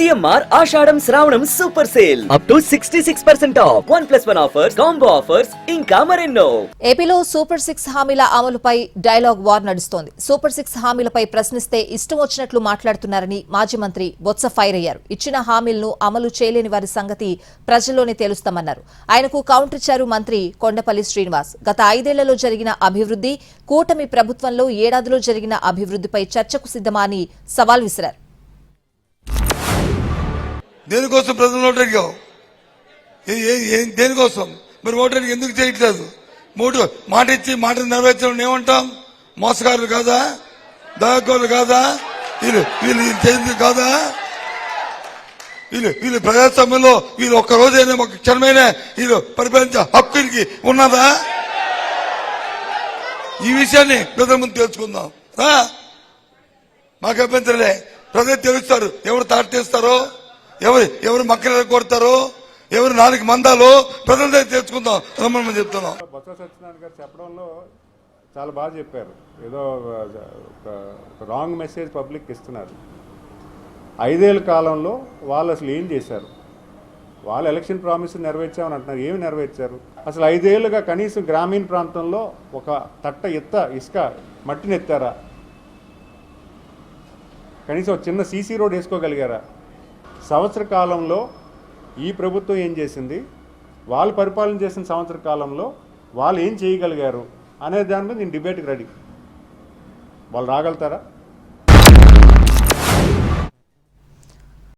CMR ఆషాఢం శ్రావణం super sale up to 66% of 1+1 offers, combo offers ఇంకా మరెన్నో. ఏపీలో సూపర్ 6 హామీల అమలుపై డైలాగ్ వార్ నడుస్తోంది. సూపర్ 6 హామీలపై ప్రశ్నిస్తే ఇష్టం వచ్చినట్లు మాట్లాడుతున్నారని మాజీ మంత్రి బొత్స ఫైర్ అయ్యారు. ఇచ్చిన హామీలను అమలు చేయలేని వారి సంగతి ప్రజల్లోనే తేలుస్తామన్నారు. ఆయనకు కౌంటర్ ఇచ్చారు మంత్రి కొండపల్లి శ్రీనివాస్. గత 5 ఏళ్లలో జరిగిన అభివృద్ధి, కూటమి ప్రభుత్వంలో ఏడాదిలో జరిగిన అభివృద్ధిపై చర్చకు సిద్ధమా అని సవాల్ విసిరారు. దేనికోసం ప్రజలు ఓటు అడిగావు? దేనికోసం మరి ఓటు అడిగి ఎందుకు చేయట్లేదు? మాట ఇచ్చి మాట నెరవేర్చడం ఏమంటాం? మోసగారులు కాదా? దయాకోరులు కాదా? వీళ్ళు చేసింది కాదా? వీళ్ళు ప్రజాస్వామ్యంలో వీళ్ళు ఒక్క రోజైనా ఒక క్షణమైనా వీళ్ళు పరిపాలించే హక్కుకి ఉన్నదా? ఈ విషయాన్ని ప్రజల ముందు తెలుసుకుందాం. మాకు అభ్యంతరలే. ప్రజలు తెలుస్తారు ఎవరు తాటేస్తారో, ఎవరు మక్కలు కొడతారో, ఎవరు 4 మందాలో ప్రజల దగ్గర తెలుసుకుందాం రమ్మని చెప్తున్నాం. బొత్స సత్యనారాయణ గారు చెప్పడంలో చాలా బాగా చెప్పారు. ఏదో రాంగ్ మెసేజ్ పబ్లిక్ ఇస్తున్నారు. 5 ఏళ్ల కాలంలో వాళ్ళు అసలు ఏం చేశారు? వాళ్ళు ఎలక్షన్ ప్రామిస్ నెరవేర్చామని అంటున్నారు. ఏమి నెరవేర్చారు? అసలు 5 ఏళ్లుగా కనీసం గ్రామీణ ప్రాంతంలో ఒక తట్ట ఇసుక మట్టిని ఎత్తారా? కనీసం ఒక చిన్న సీసీ రోడ్ వేసుకోగలిగారా? సంవత్సర కాలంలో ఈ ప్రభుత్వం ఏం చేసింది, వాళ్ళు పరిపాలన చేసిన సంవత్సర కాలంలో వాళ్ళు ఏం చేయగలిగారు అనే దాని మీద నేను డిబేట్కి రెడీ. వాళ్ళు రాగలుగుతారా?